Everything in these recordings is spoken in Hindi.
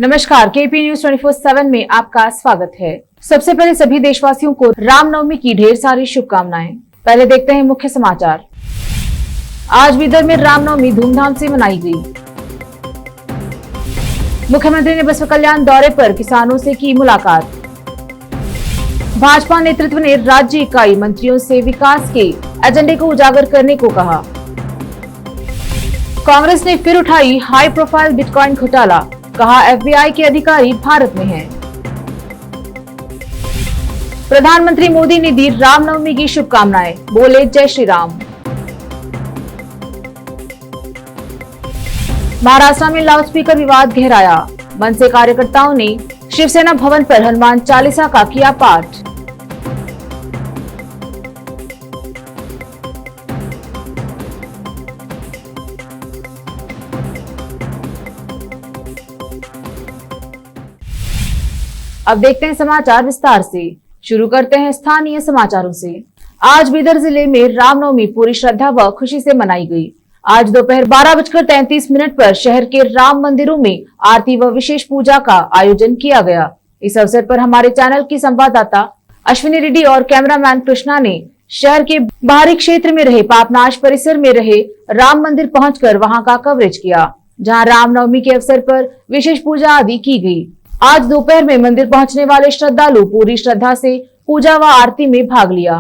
नमस्कार, केपी न्यूज 24/7 में आपका स्वागत है। सबसे पहले सभी देशवासियों को रामनवमी की ढेर सारी शुभकामनाएं। पहले देखते हैं मुख्य समाचार। आज बीदर में रामनवमी धूमधाम से मनाई गई। मुख्यमंत्री ने बसवा कल्याण दौरे पर किसानों से की मुलाकात। भाजपा नेतृत्व ने राज्य इकाई मंत्रियों से विकास के एजेंडे को उजागर करने को कहा। कांग्रेस ने फिर उठाई हाई प्रोफाइल बिटकॉइन घोटाला, कहा FBI के अधिकारी भारत में हैं। प्रधानमंत्री मोदी ने दी रामनवमी की शुभकामनाएं, बोले जय श्री राम। महाराष्ट्र में लाउडस्पीकर विवाद गहराया। मनसे कार्यकर्ताओं ने शिवसेना भवन पर हनुमान चालीसा का किया पाठ। अब देखते हैं समाचार विस्तार से। शुरू करते हैं स्थानीय समाचारों से। आज बीदर जिले में रामनवमी पूरी श्रद्धा व खुशी से मनाई गई। आज दोपहर 12:33 पर शहर के राम मंदिरों में आरती व विशेष पूजा का आयोजन किया गया। इस अवसर पर हमारे चैनल की संवाददाता अश्विनी रेड्डी और कैमरामैन कृष्णा ने शहर के बाहरी क्षेत्र में रहे पापनाश परिसर में रहे राम मंदिर पहुंचकर वहां का कवरेज किया, जहां रामनवमी के अवसर पर विशेष पूजा आदि की गई। आज दोपहर में मंदिर पहुंचने वाले श्रद्धालु पूरी श्रद्धा से पूजा व आरती में भाग लिया।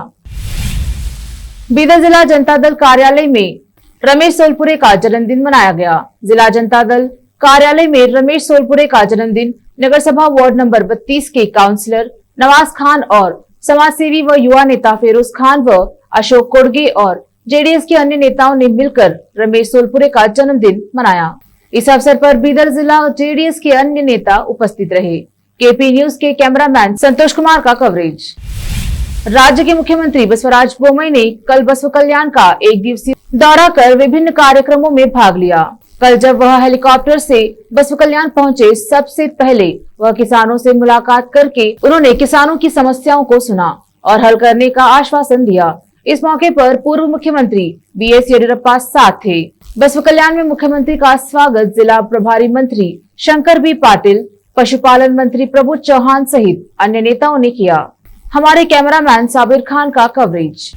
बीदर जिला जनता दल कार्यालय में रमेश सोलपुरे का जन्मदिन मनाया गया। जिला जनता दल कार्यालय में रमेश सोलपुरे का जन्मदिन नगर सभा वार्ड नंबर 32 के काउंसलर नवाज खान और समाजसेवी व युवा नेता फेरोज खान व अशोक कोडगे और JDS के अन्य नेताओं ने मिलकर रमेश सोलपुरे का जन्मदिन मनाया। इस अवसर पर बीदर जिला JDS के अन्य नेता उपस्थित रहे। केपी न्यूज के कैमरामैन संतोष कुमार का कवरेज। राज्य के मुख्यमंत्री बसवराज बोम्मई ने कल बसवा कल्याण का एक दिवसीय दौरा कर विभिन्न कार्यक्रमों में भाग लिया। कल जब वह हेलीकॉप्टर से बसवा कल्याण पहुंचे, सबसे पहले वह किसानों से मुलाकात करके उन्होंने किसानों की समस्याओं को सुना और हल करने का आश्वासन दिया। इस मौके पर पूर्व मुख्यमंत्री BS येडियुरप्पा साथ थे। बसवा कल्याण में मुख्यमंत्री का स्वागत जिला प्रभारी मंत्री शंकर B पाटिल, पशुपालन मंत्री प्रभु चौहान सहित अन्य नेताओं ने किया। हमारे कैमरामैन साबिर खान का कवरेज।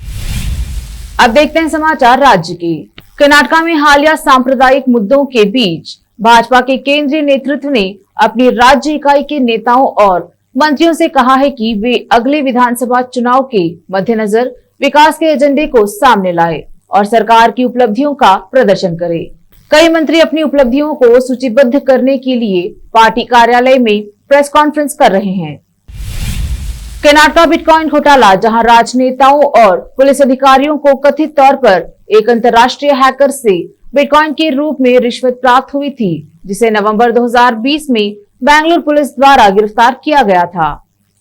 अब देखते हैं समाचार राज्य के। कर्नाटक में हालिया सांप्रदायिक मुद्दों के बीच भाजपा के केंद्रीय नेतृत्व ने अपनी राज्य इकाई के नेताओं और मंत्रियों से कहा है कि वे अगले विधानसभा चुनाव के मद्देनजर विकास के एजेंडे को सामने लाए और सरकार की उपलब्धियों का प्रदर्शन करें। कई मंत्री अपनी उपलब्धियों को सूचीबद्ध करने के लिए पार्टी कार्यालय में प्रेस कॉन्फ्रेंस कर रहे हैं। कर्नाटक बिटकॉइन घोटाला, जहां राजनेताओं और पुलिस अधिकारियों को कथित तौर पर एक अंतर्राष्ट्रीय हैकर से बिटकॉइन के रूप में रिश्वत प्राप्त हुई थी, जिसे नवंबर 2020 में बेंगलुरु पुलिस द्वारा गिरफ्तार किया गया था।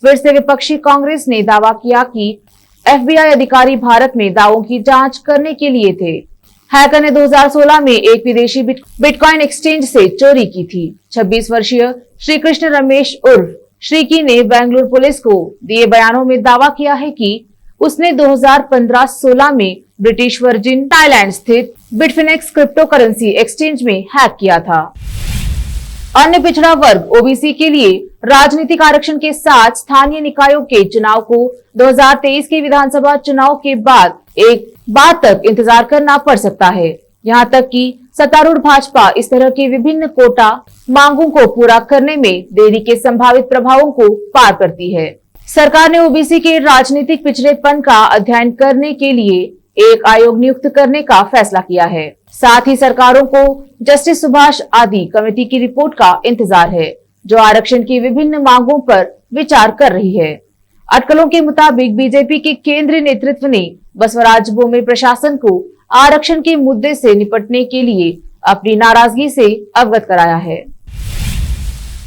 फिर से विपक्षी कांग्रेस ने दावा किया कि FBI अधिकारी भारत में दावों की जांच करने के लिए थे। हैकर ने 2016 में एक विदेशी बिटकॉइन एक्सचेंज से चोरी की थी। 26 वर्षीय श्री कृष्ण रमेश उर्फ श्रीकी ने बेंगलुरु पुलिस को दिए बयानों में दावा किया है कि उसने 2015-16 में ब्रिटिश वर्जिन आइलैंड स्थित बिटफिनेक्स क्रिप्टो करेंसी एक्सचेंज में हैक किया था। अन्य पिछड़ा वर्ग OBC के लिए राजनीतिक आरक्षण के साथ स्थानीय निकायों के चुनाव को 2023 के विधानसभा चुनाव के बाद एक बार तक इंतजार करना पड़ सकता है। यहाँ तक कि सत्तारूढ़ भाजपा इस तरह के विभिन्न कोटा मांगों को पूरा करने में देरी के संभावित प्रभावों को पार करती है। सरकार ने OBC के राजनीतिक पिछड़ेपन का अध्ययन करने के लिए एक आयोग नियुक्त करने का फैसला किया है। साथ ही सरकारों को जस्टिस सुभाष आदि कमेटी की रिपोर्ट का इंतजार है, जो आरक्षण की विभिन्न मांगों पर विचार कर रही है। अटकलों के मुताबिक बीजेपी के केंद्रीय नेतृत्व ने बसवराज बोम्मई प्रशासन को आरक्षण के मुद्दे से निपटने के लिए अपनी नाराजगी से अवगत कराया है।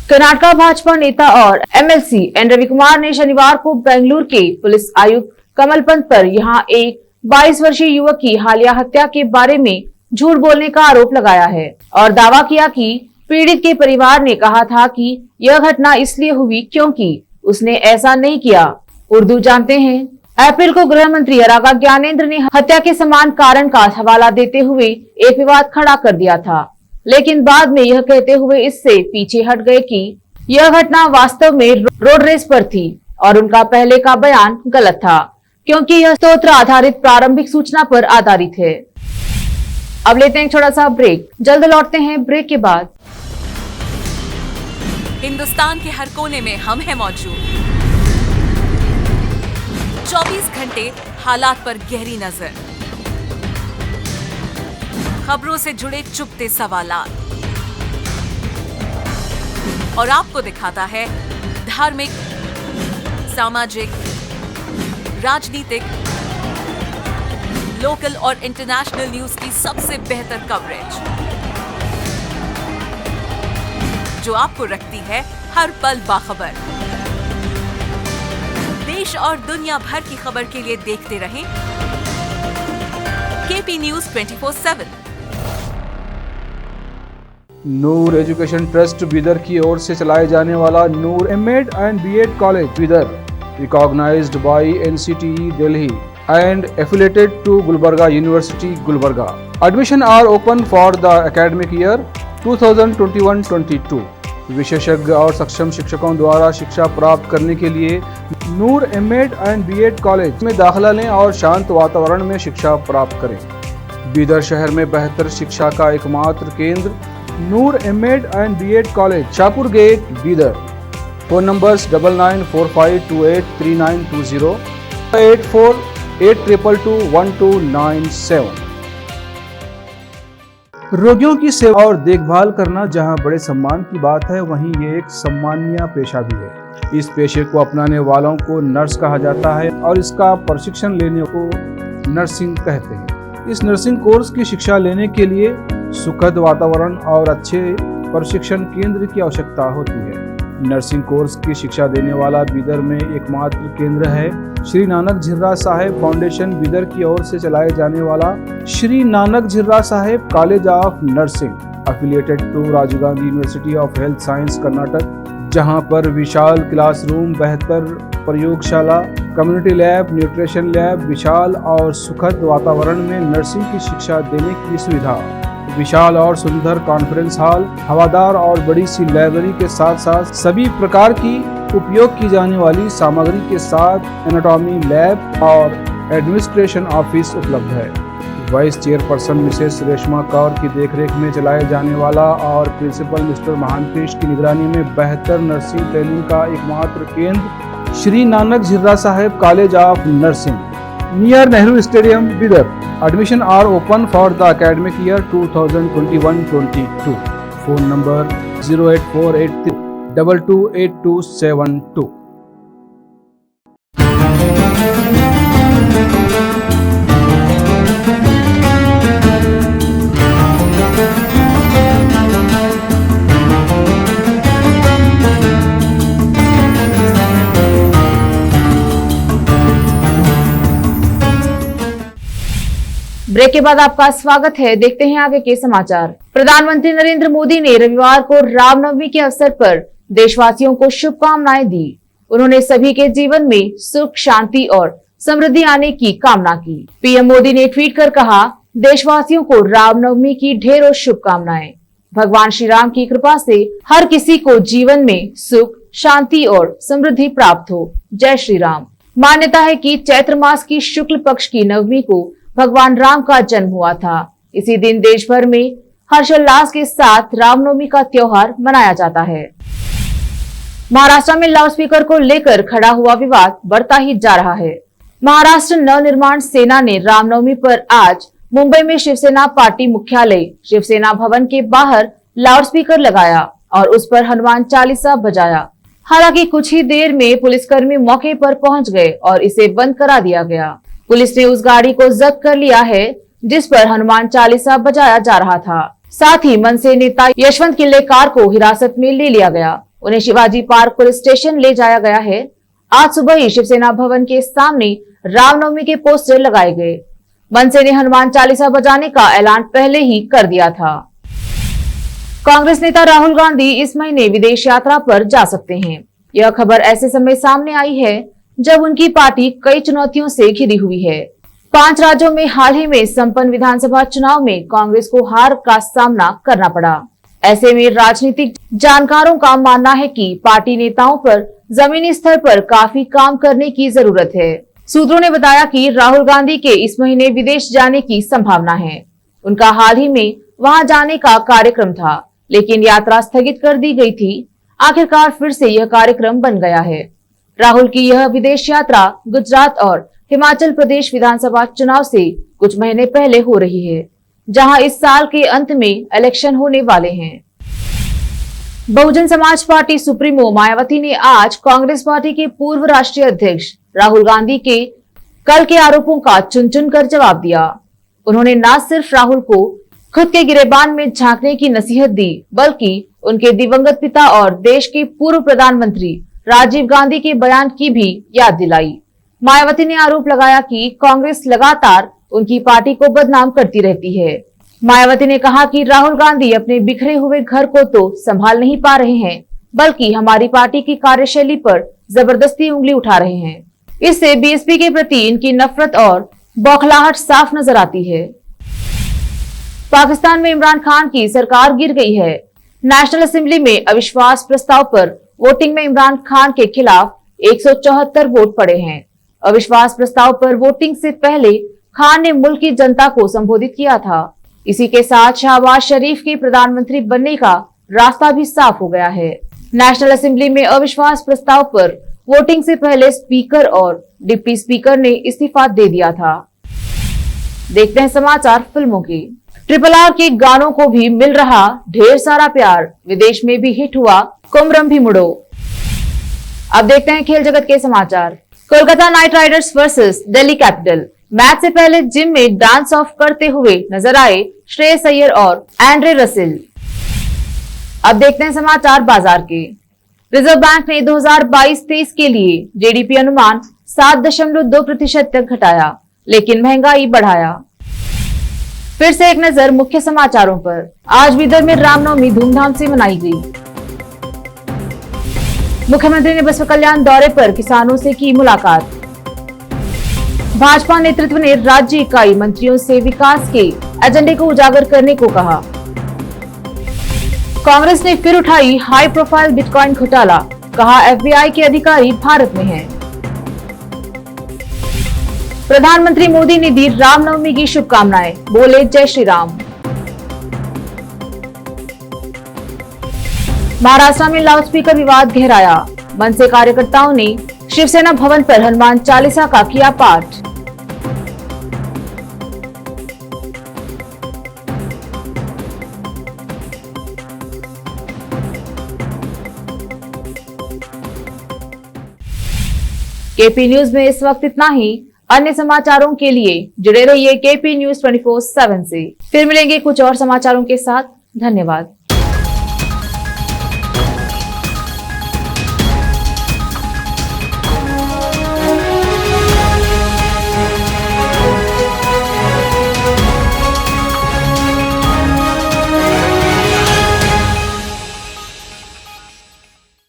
कर्नाटक भाजपा नेता और MLC N रविकुमार ने शनिवार को बेंगलुरु के पुलिस आयुक्त कमल पंत पर यहां एक 22 वर्षीय युवक की हालिया हत्या के बारे में झूठ बोलने का आरोप लगाया है और दावा किया कि पीड़ित के परिवार ने कहा था कि यह घटना इसलिए हुई क्योंकि उसने ऐसा नहीं किया। उर्दू जानते हैं। अप्रैल को गृह मंत्री अरागा ज्ञानेंद्र ने हत्या के समान कारण का हवाला देते हुए एक विवाद खड़ा कर दिया था। लेकिन बाद में यह कहते हुए इससे पीछे हट गए कि यह घटना वास्तव में रोड रेस पर थी और उनका पहले का बयान गलत था, क्योंकि यह स्रोत आधारित प्रारंभिक सूचना पर आधारित है। अब लेते हैं एक छोटा सा ब्रेक, जल्द लौटते हैं ब्रेक के बाद। हिंदुस्तान के हर कोने में हम हैं मौजूद। 24 घंटे हालात पर गहरी नजर, खबरों से जुड़े चुपते सवालात और आपको दिखाता है धार्मिक, सामाजिक, राजनीतिक, लोकल और इंटरनेशनल न्यूज की सबसे बेहतर कवरेज, जो आपको रखती है हर पल बाखबर। देश और दुनिया भर की खबर के लिए देखते रहें KP news 24/7। Noor education trust Bidar की ओर से चलाए जाने वाला Noor MEd and BEd college Bidar, recognised by NCTE Delhi and affiliated to Gulbarga University, Gulbarga. Admission are open for the academic year 2021-22. विशेषज्ञ और सक्षम शिक्षकों द्वारा शिक्षा प्राप्त करने के लिए नूर एमएड एंड बीएड कॉलेज में दाखिला लें और शांत वातावरण में शिक्षा प्राप्त करें। बीदर शहर में बेहतर शिक्षा का एकमात्र केंद्र Noor MEd and BEd college, Shahpur gate, Bidar. Phone numbers 9945283920, 8482221297। रोगियों की सेवा और देखभाल करना जहां बड़े सम्मान की बात है, वहीं ये एक सम्मानीय पेशा भी है। इस पेशे को अपनाने वालों को नर्स कहा जाता है और इसका प्रशिक्षण लेने को नर्सिंग कहते हैं। इस नर्सिंग कोर्स की शिक्षा लेने के लिए सुखद वातावरण और अच्छे प्रशिक्षण केंद्र की आवश्यकता होती है। नर्सिंग कोर्स की शिक्षा देने वाला बीदर में एकमात्र केंद्र है श्री नानक झिर्रा साहेब फाउंडेशन बीदर की ओर से चलाए जाने वाला Shri Nanak Jhirra Sahib college of nursing, affiliated to Rajiv Gandhi university of health science Karnataka, जहां पर विशाल क्लासरूम, बेहतर प्रयोगशाला, कम्युनिटी लैब, न्यूट्रिशन लैब, विशाल और सुखद वातावरण में नर्सिंग की शिक्षा देने की सुविधा, विशाल और सुंदर कॉन्फ्रेंस हॉल, हवादार और बड़ी सी लाइब्रेरी के साथ साथ सभी प्रकार की उपयोग की जाने वाली सामग्री के साथ एनाटॉमी लैब और एडमिनिस्ट्रेशन ऑफिस उपलब्ध है। Vice chairperson Mrs Reshma Kaur की देखरेख में चलाए जाने वाला और प्रिंसिपल मिस्टर महांतेश की निगरानी में बेहतर नर्सिंग ट्रेनिंग का एकमात्र केंद्र Shri Nanak Jhirra Sahib college of nursing, near Nehru stadium, Bidar. Admission are open for the academic year 2021-22. Phone number 08483228272. Break के बाद आपका स्वागत है। देखते हैं आगे के समाचार। प्रधानमंत्री नरेंद्र मोदी ने रविवार को रामनवमी के अवसर पर देशवासियों को शुभकामनाएं दी। उन्होंने सभी के जीवन में सुख, शांति और समृद्धि आने की कामना की। पीएम मोदी ने ट्वीट कर कहा, देशवासियों को रामनवमी की ढेरों शुभकामनाएं। भगवान श्री राम की कृपा से हर किसी को जीवन में सुख, शांति और समृद्धि प्राप्त हो। जय श्री राम। मान्यता है कि चैत्र मास की शुक्ल पक्ष की नवमी को भगवान राम का जन्म हुआ था। इसी दिन देश भर में हर्षोल्लास के साथ रामनवमी का त्योहार मनाया जाता है। महाराष्ट्र में लाउडस्पीकर को लेकर खड़ा हुआ विवाद बढ़ता ही जा रहा है। महाराष्ट्र नवनिर्माण सेना ने रामनवमी पर आज मुंबई में शिवसेना पार्टी मुख्यालय शिवसेना भवन के बाहर लाउडस्पीकर लगाया और उस पर हनुमान चालीसा बजाया। हालांकि कुछ ही देर में पुलिसकर्मी मौके पर पहुंच गए और इसे बंद करा दिया गया। पुलिस ने उस गाड़ी को जब्त कर लिया है जिस पर हनुमान चालीसा बजाया जा रहा था। साथ ही मनसे नेता यशवंत किल्लेकार को हिरासत में ले लिया गया। उन्हें शिवाजी पार्क पुलिस स्टेशन ले जाया गया है। आज सुबह ही शिवसेना भवन के सामने रामनवमी के पोस्टर लगाए गए। मनसे ने हनुमान चालीसा बजाने का ऐलान पहले ही कर दिया था। कांग्रेस नेता राहुल गांधी इस महीने विदेश यात्रा पर जा सकते हैं। यह खबर ऐसे समय सामने आई है जब उनकी पार्टी कई चुनौतियों से घिरी हुई है। 5 राज्यों में हाल ही में संपन्न विधानसभा चुनाव में कांग्रेस को हार का सामना करना पड़ा। ऐसे में राजनीतिक जानकारों का मानना है कि पार्टी नेताओं पर जमीनी स्तर पर काफी काम करने की जरूरत है। सूत्रों ने बताया कि राहुल गांधी के इस महीने विदेश जाने की संभावना है। उनका हाल ही में वहां जाने का कार्यक्रम था, लेकिन यात्रा स्थगित कर दी गई थी। आखिरकार फिर से यह कार्यक्रम बन गया है। राहुल की यह विदेश यात्रा गुजरात और हिमाचल प्रदेश विधानसभा चुनाव से कुछ महीने पहले हो रही है, जहां इस साल के अंत में इलेक्शन होने वाले हैं। बहुजन समाज पार्टी सुप्रीमो मायावती ने आज कांग्रेस पार्टी के पूर्व राष्ट्रीय अध्यक्ष राहुल गांधी के कल के आरोपों का चुन चुन कर जवाब दिया। उन्होंने न सिर्फ राहुल को खुद के गिरेबान में झांकने की नसीहत दी, बल्कि उनके दिवंगत पिता और देश के पूर्व प्रधानमंत्री राजीव गांधी के बयान की भी याद दिलाई। मायावती ने आरोप लगाया कि कांग्रेस लगातार उनकी पार्टी को बदनाम करती रहती है। मायावती ने कहा कि राहुल गांधी अपने बिखरे हुए घर को तो संभाल नहीं पा रहे हैं, बल्कि हमारी पार्टी की कार्यशैली पर जबरदस्ती उंगली उठा रहे हैं। इससे बीएसपी के प्रति इनकी नफरत और बौखलाहट साफ नजर आती है। पाकिस्तान में इमरान खान की सरकार गिर गई है। नेशनल असेंबली में अविश्वास प्रस्ताव पर वोटिंग में इमरान खान के खिलाफ 174 वोट पड़े हैं। अविश्वास प्रस्ताव पर वोटिंग से पहले खान ने मुल्क की जनता को संबोधित किया था। इसी के साथ शहबाज शरीफ के प्रधानमंत्री बनने का रास्ता भी साफ हो गया है। नेशनल असेंबली में अविश्वास प्रस्ताव पर वोटिंग से पहले स्पीकर और डिप्टी स्पीकर ने इस्तीफा दे दिया था। देखते हैं समाचार फिल्मों की। RRR के गानों को भी मिल रहा ढेर सारा प्यार, विदेश में भी हिट हुआ कुमरम भी मुड़ो। अब देखते हैं खेल जगत के समाचार। Kolkata night Riders versus Delhi capital. Match से पहले जिम में डांस ऑफ करते हुए नजर आए श्रेयस अय्यर और एंड्रे रसेल। अब देखते हैं समाचार बाजार के। रिजर्व बैंक ने 2022-23 के लिए जीडीपी अनुमान 7.2% तक घटाया, लेकिन महंगाई बढ़ाया। फिर से एक नजर मुख्य समाचारों पर। आज विदर्भ में रामनवमी धूमधाम से मनाई गई। मुख्यमंत्री ने बसपा कल्याण दौरे पर किसानों से की मुलाकात। भाजपा नेतृत्व ने राज्य इकाई मंत्रियों से विकास के एजेंडे को उजागर करने को कहा। कांग्रेस ने फिर उठाई हाई प्रोफाइल बिटकॉइन घोटाला, कहा एफबीआई के अधिकारी भारत में हैं। प्रधानमंत्री मोदी ने दी रामनवमी की शुभकामनाएं, बोले जय श्री राम। महाराष्ट्र में लाउडस्पीकर विवाद गहराया। मनसे कार्यकर्ताओं ने शिवसेना भवन पर हनुमान चालीसा का किया पाठ। केपी न्यूज में इस वक्त इतना ही। अन्य समाचारों के लिए जुड़े रहिए केपी न्यूज 24/7 से। फिर मिलेंगे कुछ और समाचारों के साथ। धन्यवाद।